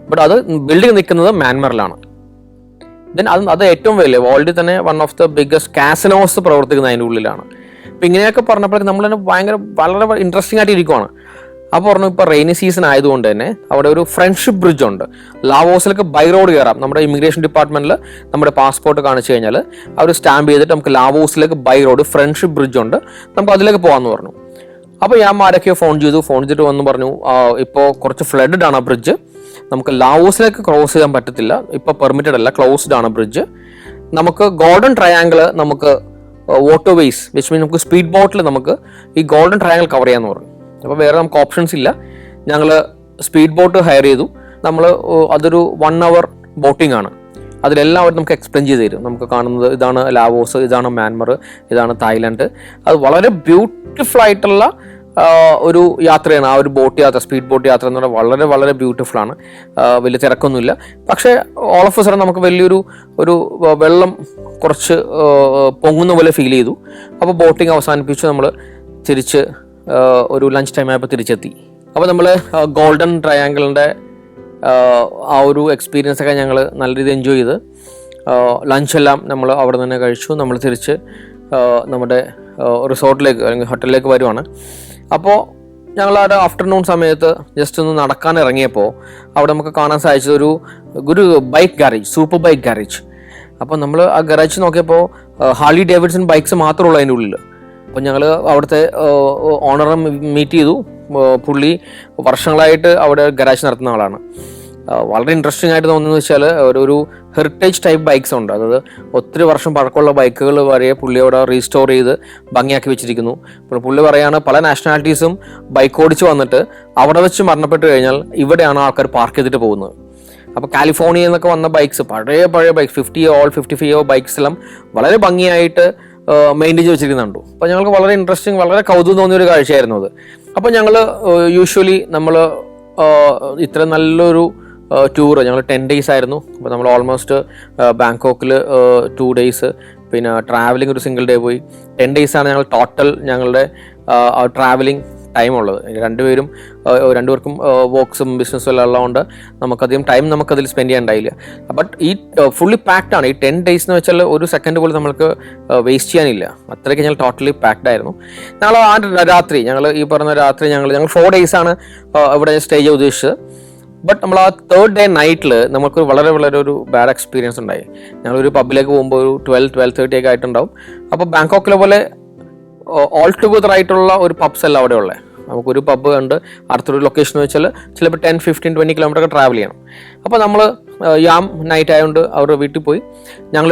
ബട്ട് അത് ബിൽഡിംഗ് നിൽക്കുന്നത് മ്യാൻമറിലാണ്. ദെൻ അത് ഏറ്റവും വലിയ വേൾഡിൽ തന്നെ one of the biggest casinos പ്രവർത്തിക്കുന്നത് അതിൻ്റെ ഉള്ളിലാണ്. അപ്പം ഇങ്ങനെയൊക്കെ പറഞ്ഞപ്പോഴേക്കും നമ്മൾ തന്നെ വളരെ ഇൻട്രസ്റ്റിംഗ് ആയിട്ട് ഇരിക്കുവാണ്. അപ്പോൾ പറഞ്ഞു ഇപ്പോൾ റെയിനി സീസൺ ആയതുകൊണ്ട് തന്നെ അവിടെ ഒരു ഫ്രണ്ട്ഷിപ്പ് ബ്രിഡ്ജ് ഉണ്ട്. ലാവോസിലേക്ക് ബൈ റോഡ് കയറാം. നമ്മുടെ ഇമിഗ്രേഷൻ ഡിപ്പാർട്ട്മെന്റിൽ നമ്മുടെ പാസ്പോർട്ട് കാണിച്ചു കഴിഞ്ഞാൽ അവർ സ്റ്റാമ്പ് ചെയ്തിട്ട് നമുക്ക് ലാവോസിലേക്ക് ബൈ റോഡ് ഫ്രണ്ട്ഷിപ്പ് ബ്രിഡ്ജ് ഉണ്ട്, നമുക്ക് അതിലേക്ക് പോകാമെന്ന് പറഞ്ഞു. അപ്പോൾ ഞാൻ ആരൊക്കെയോ ഫോൺ ചെയ്തിട്ട് വന്ന് പറഞ്ഞു ഇപ്പോൾ കുറച്ച് ഫ്ലഡഡ് ആണ് ആ ബ്രിഡ്ജ്, നമുക്ക് ലാവോസിലേക്ക് ക്രോസ് ചെയ്യാൻ പറ്റത്തില്ല, ഇപ്പോൾ പെർമിറ്റഡ് അല്ല, ക്ലോസ്ഡ് ആണ് ബ്രിഡ്ജ്. നമുക്ക് ഗോൾഡൻ ട്രയാങ്കിൾ നമുക്ക് വാട്ടർ വേസ് വിച്ച് മീൻ നമുക്ക് സ്പീഡ് ബോട്ടിൽ നമുക്ക് ഈ ഗോൾഡൻ ട്രയാങ്കിൾ കവർ ചെയ്യാമെന്ന് പറഞ്ഞു. അപ്പോൾ വേറെ നമുക്ക് ഓപ്ഷൻസ് ഇല്ല. ഞങ്ങൾ സ്പീഡ് ബോട്ട് ഹയർ ചെയ്തു. അതൊരു 1 hour ബോട്ടിംഗ് ആണ്. അതിലെല്ലാം അവർ നമുക്ക് എക്സ്പ്ലെയിൻ ചെയ്ത് തരും. നമുക്ക് കാണുന്നത് ഇതാണ് ലാവോസ്, ഇതാണ് മ്യാൻമർ, ഇതാണ് തായ്ലൻഡ്. അത് വളരെ ബ്യൂട്ടിഫുൾ ആയിട്ടുള്ള ഒരു യാത്രയാണ് ആ ഒരു ബോട്ട് യാത്ര, സ്പീഡ് ബോട്ട് യാത്ര എന്ന് പറഞ്ഞാൽ വളരെ വളരെ ബ്യൂട്ടിഫുൾ ആണ്. വലിയ തിരക്കൊന്നുമില്ല. പക്ഷേ ഓൾ ഓഫ് എ സഡൻ നമുക്ക് വലിയൊരു വെള്ളം കുറച്ച് പൊങ്ങുന്ന പോലെ ഫീൽ ചെയ്തു. അപ്പോൾ ബോട്ടിങ് അവസാനിപ്പിച്ച് നമ്മൾ തിരിച്ച് ഒരു ലഞ്ച് ടൈം ആയപ്പോൾ തിരിച്ചെത്തി. അപ്പോൾ നമ്മൾ ഗോൾഡൻ ട്രയാങ്കിളിൻ്റെ ആ ഒരു എക്സ്പീരിയൻസ് ഒക്കെ ഞങ്ങൾ നല്ല രീതിയിൽ എൻജോയ് ചെയ്ത് ലഞ്ചെല്ലാം നമ്മൾ അവിടെ തന്നെ കഴിച്ചു. നമ്മൾ തിരിച്ച് നമ്മുടെ റിസോർട്ടിലേക്ക് അല്ലെങ്കിൽ ഹോട്ടലിലേക്ക് വരുവാണ്. അപ്പോൾ ഞങ്ങൾ ആ ആഫ്റ്റർനൂൺ സമയത്ത് ജസ്റ്റ് ഒന്ന് നടക്കാൻ ഇറങ്ങിയപ്പോൾ അവിടെ നമുക്ക് കാണാൻ സാധിച്ചത് ഒരു bike garage, super bike garage. അപ്പോൾ നമ്മൾ ആ ഗാരേജ് നോക്കിയപ്പോൾ ഹാർലി ഡേവിഡ്സൺ ബൈക്സ് മാത്രമേ ഉള്ളൂ അതിൻ്റെ ഉള്ളിൽ. അപ്പോൾ ഞങ്ങൾ അവിടുത്തെ ഓണറെ മീറ്റ് ചെയ്തു. പുള്ളി വർഷങ്ങളായിട്ട് അവിടെ ഗരാജ് നടത്തുന്ന ആളാണ്. വളരെ ഇൻട്രസ്റ്റിംഗ് ആയിട്ട് തോന്നുന്നത് വെച്ചാൽ ഒരു ഹെറിറ്റേജ് ടൈപ്പ് ബൈക്സ് ഉണ്ട്. അതായത് ഒത്തിരി വർഷം പഴക്കമുള്ള ബൈക്കുകൾ വരെ പുള്ളി അവിടെ റീസ്റ്റോർ ചെയ്ത് ഭംഗിയാക്കി വെച്ചിരിക്കുന്നു. ഇപ്പോൾ പുള്ളി പറയാണ് പല നാഷണാലിറ്റീസും ബൈക്ക് ഓടിച്ച് വന്നിട്ട് അവിടെ വെച്ച് മരണപ്പെട്ട് കഴിഞ്ഞാൽ ഇവിടെയാണ് ആൾക്കാർ പാർക്ക് ചെയ്തിട്ട് പോകുന്നത്. അപ്പോൾ കാലിഫോർണിയ എന്നൊക്കെ വന്ന ബൈക്സ്, പഴയ ബൈക്സ് 55 ബൈക്സ് എല്ലാം വളരെ ഭംഗിയായിട്ട് മെയിൻറ്റെയിൻ ചെയ്ത് വെച്ചിരിക്കുന്നുണ്ടോ. അപ്പോൾ ഞങ്ങൾക്ക് വളരെ ഇൻട്രസ്റ്റിംഗ്, വളരെ കൗതുകം തോന്നിയൊരു കാഴ്ചയായിരുന്നു അത്. അപ്പോൾ ഞങ്ങൾ യൂഷ്വലി നമ്മൾ ഇത്ര നല്ലൊരു ടൂറ് ഞങ്ങൾ 10 days ആയിരുന്നു. അപ്പോൾ നമ്മൾ ഓൾമോസ്റ്റ് ബാങ്കോക്കിൽ 2 days, പിന്നെ ട്രാവലിംഗ് ഒരു സിംഗിൾ ഡേ പോയി. 10 days ആണ് ഞങ്ങൾ ടോട്ടൽ ഞങ്ങളുടെ ട്രാവലിംഗ് ടൈം ഉള്ളത്. രണ്ടുപേർക്കും വർക്ക്സും ബിസിനസ്സും എല്ലാം ഉള്ളതുകൊണ്ട് നമുക്കധികം ടൈം നമുക്കതിൽ സ്പെൻഡ് ചെയ്യാൻ ഉണ്ടായില്ല. ബട്ട് ഈ ഫുള്ളി പാക്ഡ് ആണ്. ഈ 10 days എന്ന് വെച്ചാൽ ഒരു സെക്കൻഡ് പോലും നമുക്ക് വേസ്റ്റ് ചെയ്യാനില്ല. അത്രയ്ക്ക് ഞങ്ങൾ ടോട്ടലി പാക്ഡ് ആയിരുന്നു. ഞങ്ങൾ ആ രാത്രി ഞങ്ങൾ 4 days ആണ് ഇവിടെ സ്റ്റേ ചെയ്യാൻ ഉദ്ദേശിച്ചത്. ബട്ട് നമ്മൾ ആ 3rd day നൈറ്റിൽ നമുക്ക് വളരെ ഒരു ബാഡ് എക്സ്പീരിയൻസ് ഉണ്ടായി. ഞങ്ങളൊരു പബ്ബിലേക്ക് പോകുമ്പോൾ ഒരു 12-12:30 ഒക്കെ ആയിട്ടുണ്ടാവും. അപ്പോൾ ബാങ്കോക്കിലെ പോലെ ഓൾ ടുഗദർ ആയിട്ടുള്ള ഒരു പബ്സ് അല്ല അവിടെ ഉള്ളത്. നമുക്കൊരു പബ്ബ് ഉണ്ട് അടുത്തൊരു ലൊക്കേഷൻ എന്ന് വെച്ചാൽ ചിലപ്പോൾ 10-15-20 കിലോമീറ്റർ ഒക്കെ ട്രാവൽ ചെയ്യണം. അപ്പോൾ നമ്മൾ യാം നൈറ്റ് ആയതുകൊണ്ട് അവരുടെ വീട്ടിൽ പോയി ഞങ്ങൾ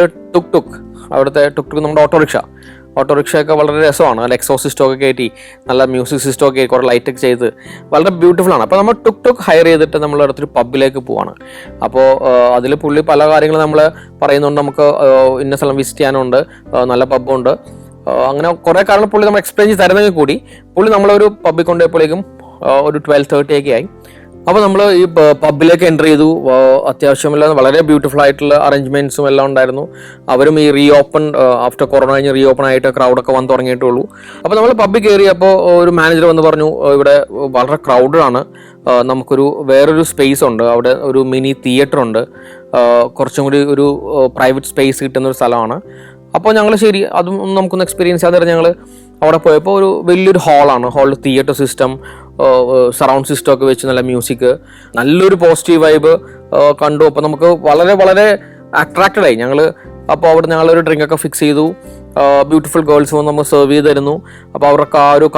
അവിടുത്തെ ടുക് നമ്മുടെ ഓട്ടോറിക്ഷയൊക്കെ വളരെ രസമാണ്. നല്ല എക്സോസ് സിസ്റ്റമൊക്കെ കയറ്റി നല്ല മ്യൂസിക് സിസ്റ്റമൊക്കെ കുറേ ലൈറ്റൊക്കെ ചെയ്ത് വളരെ ബ്യൂട്ടിഫുൾ ആണ്. അപ്പോൾ നമ്മൾ ടുക് ഹയർ ചെയ്തിട്ട് നമ്മൾ അടുത്തൊരു പബ്ബിലേക്ക് പോവാണ്. അപ്പോൾ അതിൽ പുള്ളി പല കാര്യങ്ങളും നമ്മൾ പറയുന്നുണ്ട്. നമുക്ക് ഇന്ന സ്ഥലം വിസിറ്റ് ചെയ്യാനുണ്ട്, നല്ല പബ്ബുണ്ട്, അങ്ങനെ കുറേ കാര്യങ്ങൾ പുള്ളി നമ്മൾ എക്സ്പ്ലെയിൻ ചെയ്ത് തരുന്നെങ്കിൽ കൂടി പുള്ളി നമ്മളൊരു പബ്ബിൽ കൊണ്ടുപോയപ്പോഴേക്കും ഒരു 12:30 ഒക്കെ ആയി. അപ്പോൾ നമ്മൾ ഈ പബ്ബിലേക്ക് എൻ്റർ ചെയ്തു. അത്യാവശ്യമെല്ലാം വളരെ ബ്യൂട്ടിഫുൾ ആയിട്ടുള്ള അറേഞ്ച്മെൻറ്റ്സും എല്ലാം ഉണ്ടായിരുന്നു. അവരും ഈ ആഫ്റ്റർ കൊറോണ കഴിഞ്ഞ് റീഓപ്പൺ ആയിട്ട് ക്രൗഡൊക്കെ വന്ന് തുടങ്ങിയിട്ടുള്ളൂ. അപ്പോൾ നമ്മൾ പബ്ബിൽ കയറിയപ്പോൾ ഒരു മാനേജർ വന്ന് പറഞ്ഞു ഇവിടെ വളരെ ക്രൗഡഡ് ആണ്, നമുക്കൊരു വേറൊരു സ്പേസ് ഉണ്ട്, അവിടെ ഒരു മിനി തിയേറ്റർ ഉണ്ട്, കുറച്ചും കൂടി ഒരു പ്രൈവറ്റ് സ്പേസ് കിട്ടുന്ന ഒരു സ്ഥലമാണ്. അപ്പോൾ ഞങ്ങൾ ശരി അതും നമുക്കൊന്ന് എക്സ്പീരിയൻസ് ചെയ്യാതെ ഞങ്ങൾ അവിടെ പോയപ്പോൾ ഒരു വലിയൊരു ഹാളിൽ തിയേറ്റർ സിസ്റ്റം, സറൗണ്ട് സിസ്റ്റം ഒക്കെ വെച്ച് നല്ല മ്യൂസിക്, നല്ലൊരു പോസിറ്റീവ് വൈബ് കണ്ടു. അപ്പോൾ നമുക്ക് വളരെ അട്രാക്റ്റഡ് ആയി ഞങ്ങൾ. അപ്പോൾ അവിടെ ഞങ്ങളൊരു ഡ്രിങ്കൊക്കെ ഫിക്സ് ചെയ്തു. ബ്യൂട്ടിഫുൾ ഗേൾസ് വന്ന് നമ്മൾ സെർവ് ചെയ്ത് തരുന്നു. അപ്പോൾ അവർക്ക് ആ ഒരു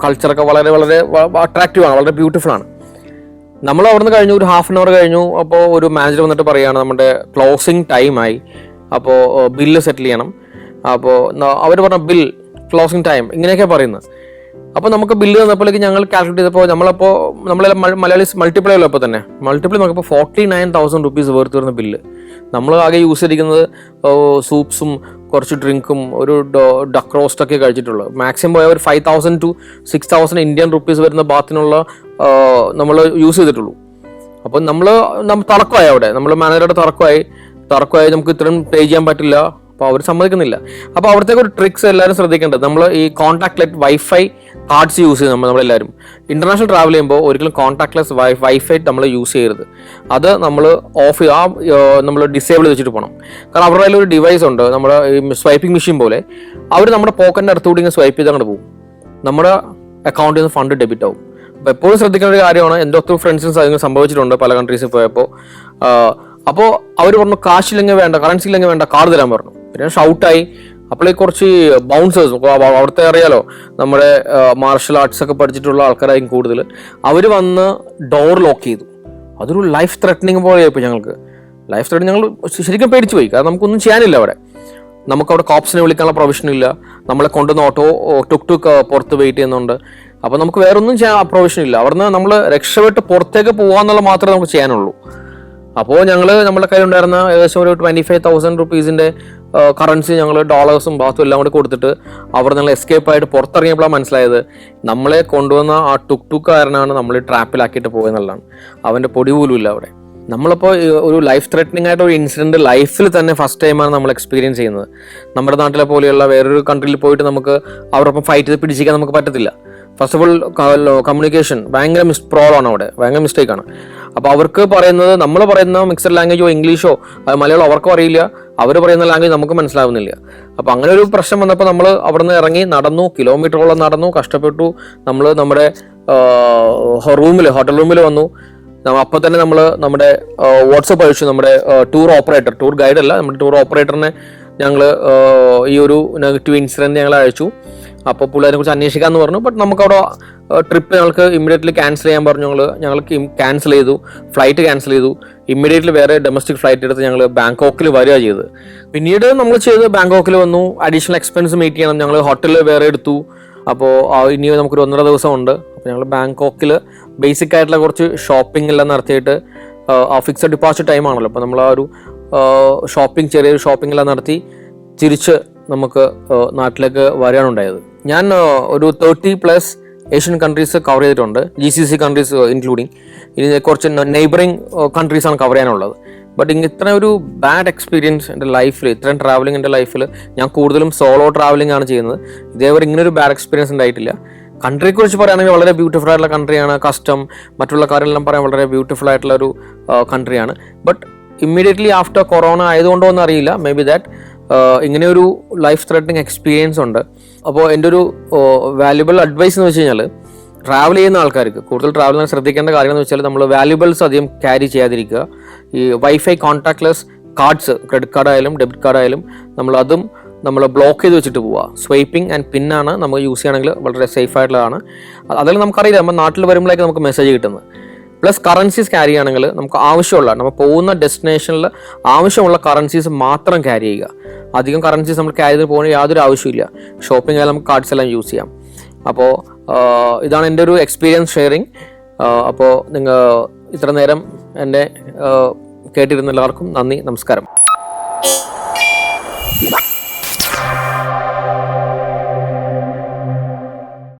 കൾച്ചറൊക്കെ വളരെ അട്രാക്റ്റീവാണ്, വളരെ ബ്യൂട്ടിഫുൾ ആണ്. നമ്മൾ അവിടെ നിന്ന് കഴിഞ്ഞു, ഒരു ഹാഫ് ആൻ അവർ കഴിഞ്ഞു. അപ്പോൾ ഒരു മാനേജർ വന്നിട്ട് പറയുകയാണ് നമ്മുടെ ക്ലോസിങ് ടൈമായി, അപ്പോൾ ബില്ല് സെറ്റിൽ ചെയ്യണം. അപ്പോൾ അവർ പറഞ്ഞ ക്ലോസിങ് ടൈം ഇങ്ങനെയൊക്കെ പറയുന്നത്. അപ്പോൾ നമുക്ക് ബില്ല് തന്നപ്പോഴേക്ക് ഞങ്ങൾ കാൽക്കുലേറ്റ് ചെയ്തപ്പോൾ നമ്മളെല്ലാം മലയാളീസ് മൾട്ടിപ്ലൈ ഉള്ളൂ. അപ്പോൾ തന്നെ മൾട്ടിപ്ലൈ നോക്കിയപ്പോൾ 49,000 rupees വർത്ത് വരുന്ന ബില്ല്. നമ്മൾ ആകെ യൂസ് ചെയ്തിരിക്കുന്നത് സൂപ്സും കുറച്ച് ഡ്രിങ്കും ഒരു ഡക്ക് റോസ്റ്റൊക്കെ കഴിച്ചിട്ടുള്ളൂ. മാക്സിമം പോയ ഒരു 5,000 to 6,000 Indian rupees വരുന്ന ബാത്തിനുള്ള നമ്മൾ യൂസ് ചെയ്തിട്ടുള്ളൂ. അപ്പോൾ നമ്മൾ തർക്കമായി, അവിടെ നമ്മൾ മാനേജറുടെ തർക്കമായി നമുക്ക് ഇത്രയും പേ ചെയ്യാൻ പറ്റില്ല. അപ്പോൾ അവർ സമ്മതിക്കുന്നില്ല. അപ്പോൾ അവിടത്തേക്ക് ഒരു ട്രിക്സ് എല്ലാവരും ശ്രദ്ധിക്കേണ്ടത്, നമ്മൾ ഈ കോൺടാക്ട്ലെസ് വൈഫൈ കാർഡ്സ് യൂസ് ചെയ്ത് നമ്മളെല്ലാവരും ഇന്റർനാഷണൽ ട്രാവൽ ചെയ്യുമ്പോൾ ഒരിക്കലും കോൺടാക്ട്ലെസ് വൈഫൈ നമ്മൾ യൂസ് ചെയ്യരുത്. അത് നമ്മൾ നമ്മൾ ഡിസേബിൾ വെച്ചിട്ട് പോകണം. കാരണം അവരുടെ കയ്യിൽ ഒരു ഡിവൈസ് ഉണ്ട്, നമ്മുടെ ഈ സ്വൈപ്പിംഗ് മെഷീൻ പോലെ. അവർ നമ്മുടെ പോക്കറ്റിൻ്റെ അടുത്തുകൂടി ഇങ്ങനെ സ്വൈപ്പ് ചെയ്ത് അങ്ങോട്ട് പോകും, നമ്മുടെ അക്കൗണ്ടിൽ നിന്ന് ഫണ്ട് ഡെബിറ്റ് ആവും. അപ്പോൾ എപ്പോഴും ശ്രദ്ധിക്കേണ്ട ഒരു കാര്യമാണ്. എൻ്റെ ഒത്തിരി ഫ്രണ്ട്സിന് അതിന് സംഭവിച്ചിട്ടുണ്ട് പല കൺട്രീസിൽ പോയപ്പോൾ. അപ്പോൾ അവർ പറഞ്ഞു കാശില്ലെങ്കിൽ വേണ്ട, കറൻസി ഇല്ലെങ്കിൽ വേണ്ട, കാർഡ് തരാൻ പറഞ്ഞു. പിന്നെ ഷൗട്ടായി. അപ്പോൾ കുറച്ച് ബൗൺസേഴ്സ്, അവിടുത്തെ അറിയാലോ നമ്മുടെ മാർഷൽ ആർട്സ് ഒക്കെ പഠിച്ചിട്ടുള്ള ആൾക്കാരായിരിക്കും കൂടുതൽ. അവർ വന്ന് ഡോർ ലോക്ക് ചെയ്തു. അതൊരു ലൈഫ് ത്രെറ്റനിങ് പോലെ ആയിപ്പോൾ ഞങ്ങൾക്ക്. ലൈഫ് ത്രെറ്റനിങ് ഞങ്ങൾ ശരിക്കും പേടിച്ചു പോയി. കാരണം നമുക്കൊന്നും ചെയ്യാനില്ല അവിടെ. നമുക്കവിടെ കോപ്സിനെ വിളിക്കാനുള്ള പ്രൊവിഷൻ ഇല്ല. നമ്മളെ കൊണ്ടുവന്ന ടുക് പുറത്ത് വെയിറ്റ് ചെയ്യുന്നുണ്ട്. അപ്പോൾ നമുക്ക് വേറെ ഒന്നും ചെയ്യാൻ പ്രൊവിഷൻ ഇല്ല. അവിടുന്ന് നമ്മൾ രക്ഷപ്പെട്ട് പുറത്തേക്ക് പോകാന്നുള്ള മാത്രമേ നമുക്ക് ചെയ്യാനുള്ളൂ. അപ്പോൾ നമ്മുടെ കയ്യിലുണ്ടായിരുന്ന ഏകദേശം ഒരു 25,000 rupees കറൻസി ഞങ്ങൾ ഡോളേഴ്സും ബാത്തും എല്ലാം കൂടി കൊടുത്തിട്ട് അവിടെ ഞങ്ങൾ എസ്കേപ്പ് ആയിട്ട് പുറത്തിറങ്ങിയപ്പോഴാണ് മനസ്സിലായത് നമ്മളെ കൊണ്ടുവന്ന ആ ടുക്കാരനാണ് നമ്മൾ ട്രാപ്പിലാക്കിയിട്ട് പോയെന്നുള്ളതാണ്. അവൻ്റെ പൊടി പോലും ഇല്ല അവിടെ. നമ്മളിപ്പോൾ ഒരു ലൈഫ് ത്രെറ്റനിങ് ആയിട്ട് ഒരു ഇൻസിഡൻറ്റ് ലൈഫിൽ തന്നെ ഫസ്റ്റ് ടൈമാണ് നമ്മൾ എക്സ്പീരിയൻസ് ചെയ്യുന്നത്. നമ്മുടെ നാട്ടിലെ പോലെയുള്ള വേറൊരു കൺട്രിയിൽ പോയിട്ട് നമുക്ക് അവരൊപ്പം ഫൈറ്റ് ചെയ്ത് പിടിച്ചിരിക്കാൻ നമുക്ക് പറ്റത്തില്ല. ഫസ്റ്റ് ഓഫ് ഓൾ കമ്മ്യൂണിക്കേഷൻ ഭയങ്കര പ്രോബ്ലമാണ് അവിടെ, ഭയങ്കര മിസ്റ്റേക്കാണ്. അപ്പോൾ അവർക്ക് പറയുന്നത്, നമ്മൾ പറയുന്ന മിക്സഡ് ലാംഗ്വേജോ ഇംഗ്ലീഷോ മലയാളം അവർക്കും അറിയില്ല, അവർ പറയുന്ന ലാംഗ്വേജ് നമുക്ക് മനസ്സിലാവുന്നില്ല. അപ്പോൾ അങ്ങനെ ഒരു പ്രശ്നം വന്നപ്പോൾ നമ്മൾ അവിടെ നിന്ന് ഇറങ്ങി നടന്നു, കിലോമീറ്ററോളം നടന്നു, കഷ്ടപ്പെട്ടു. നമ്മൾ നമ്മുടെ ഹോട്ടൽ റൂമിൽ വന്നു. അപ്പോൾ തന്നെ നമ്മൾ നമ്മുടെ വാട്സപ്പ് അയച്ചു. നമ്മുടെ ടൂർ ഗൈഡ് അല്ല, നമ്മുടെ ടൂർ ഓപ്പറേറ്ററിനെ ഞങ്ങൾ ഈ ഒരു നെഗറ്റീവ് ഇൻസിഡൻറ്റ് ഞങ്ങൾ അയച്ചു. അപ്പോൾ പുള്ളി അതിനെക്കുറിച്ച് അന്വേഷിക്കാമെന്ന് പറഞ്ഞു. ബട്ട് നമുക്കവിടെ ട്രിപ്പ് ഞങ്ങൾക്ക് ഇമ്മീഡിയറ്റ്ലി ക്യാൻസൽ ചെയ്യാൻ പറഞ്ഞു. ഞങ്ങൾക്ക് ക്യാൻസൽ ചെയ്തു, ഫ്ലൈറ്റ് ക്യാൻസൽ ചെയ്തു. ഇമ്മീഡിയറ്റ്ലി വേറെ ഡൊമസ്റ്റിക് ഫ്ലൈറ്റ് എടുത്ത് ഞങ്ങൾ ബാങ്കോക്കിൽ വരിക ചെയ്തത്. പിന്നീട് നമ്മൾ ചെയ്ത് ബാങ്കോക്കിൽ വന്നു. അഡീഷണൽ എക്സ്പെൻസ് മീറ്റ് ചെയ്യണം, ഞങ്ങൾ ഹോട്ടലിൽ വേറെ എടുത്തു. അപ്പോൾ ഇനി നമുക്കൊരു 1.5 ദിവസം ഉണ്ട്. അപ്പോൾ ഞങ്ങൾ ബാങ്കോക്കിൽ ബേസിക് ആയിട്ടുള്ള കുറച്ച് ഷോപ്പിംഗ് എല്ലാം നടത്തിയിട്ട്, ഫിക്സഡ് ഡിപ്പാർച്ചർ ടൈം ആണല്ലോ, അപ്പോൾ നമ്മൾ ആ ഒരു ചെറിയൊരു ഷോപ്പിംഗ് എല്ലാം നടത്തി തിരിച്ച് നമുക്ക് നാട്ടിലേക്ക് വരികയാണുണ്ടായത്. ഞാൻ ഒരു 30+ ഏഷ്യൻ കൺട്രീസ് കവർ ചെയ്തിട്ടുണ്ട്, GCC കൺട്രീസ് ഇൻക്ലൂഡിങ്. ഇനി കുറച്ച് നെയ്ബറിങ് കൺട്രീസാണ് കവർ ചെയ്യാനുള്ളത്. ബട്ട് ഇത്ര ഒരു ബാഡ് എക്സ്പീരിയൻസ് എൻ്റെ ലൈഫിൽ, ഇത്രയും ട്രാവലിംഗ് എൻ്റെ ലൈഫിൽ, ഞാൻ കൂടുതലും സോളോ ട്രാവലിംഗ് ആണ് ചെയ്യുന്നത്. ഇതേവരെ ഇങ്ങനൊരു ബാഡ് എക്സ്പീരിയൻസ് ഉണ്ടായിട്ടില്ല. കൺട്രിയെ കുറിച്ച് പറയുകയാണെങ്കിൽ വളരെ ബ്യൂട്ടിഫുൾ ആയിട്ടുള്ള കൺട്രിയാണ്. കസ്റ്റം മറ്റുള്ള കാര്യങ്ങളെല്ലാം പറയാൻ വളരെ ബ്യൂട്ടിഫുൾ ആയിട്ടുള്ള ഒരു കൺട്രിയാണ്. ബട്ട് ഇമ്മീഡിയറ്റ്ലി ആഫ്റ്റർ കൊറോണ ആയതുകൊണ്ടോ എന്ന് അറിയില്ല, മേ ബി ദാറ്റ് ഇങ്ങനെയൊരു ലൈഫ് ത്രെറ്റനിങ് എക്സ്പീരിയൻസ് ഉണ്ട്. അപ്പോൾ എൻ്റെ ഒരു വാല്യുബിൾ അഡ്വൈസ് എന്ന് വെച്ച് കഴിഞ്ഞാൽ, ട്രാവൽ ചെയ്യുന്ന ആൾക്കാർക്ക് കൂടുതൽ ട്രാവൽ ചെയ്യാൻ ശ്രദ്ധിക്കേണ്ട കാര്യം എന്ന് വെച്ചാൽ, നമ്മൾ വാല്യുബിൾസ് അധികം ക്യാരി ചെയ്യാതിരിക്കുക. ഈ wifi contactless cards, credit card ആയാലും ഡെബിറ്റ് കാർഡ് ആയാലും, നമ്മൾ ബ്ലോക്ക് ചെയ്ത് വെച്ചിട്ട് പോവുക. സ്വൈപ്പിംഗ് ആൻഡ് പിന്നാണ് നമ്മൾ യൂസ് ചെയ്യുകയാണെങ്കിൽ വളരെ സേഫ് ആയിട്ടുള്ളതാണ്. അതെല്ലാം നമുക്കറിയില്ല, നമ്മൾ നാട്ടിൽ വരുമ്പോഴേക്ക് നമുക്ക് മെസ്സേജ് കിട്ടുന്നത്. പ്ലസ് കറൻസീസ് ക്യാരി ചെയ്യുകയാണെങ്കിൽ നമുക്ക് ആവശ്യമുള്ള, നമ്മൾ പോകുന്ന ഡെസ്റ്റിനേഷനിൽ ആവശ്യമുള്ള കറൻസീസ് മാത്രം ക്യാരി ചെയ്യുക. അധികം കറൻസീസ് നമ്മൾ ക്യാരി ചെയ്ത് പോകുന്ന യാതൊരു ആവശ്യമില്ല. ഷോപ്പിംഗ് ആയാലും നമുക്ക് കാർഡ്സ് എല്ലാം യൂസ് ചെയ്യാം. അപ്പോൾ ഇതാണ് എൻ്റെ ഒരു എക്സ്പീരിയൻസ് ഷെയറിങ്. അപ്പോൾ നിങ്ങൾ ഇത്ര നേരം എന്നെ കേട്ടിരുന്ന എല്ലാവർക്കും നന്ദി, നമസ്കാരം.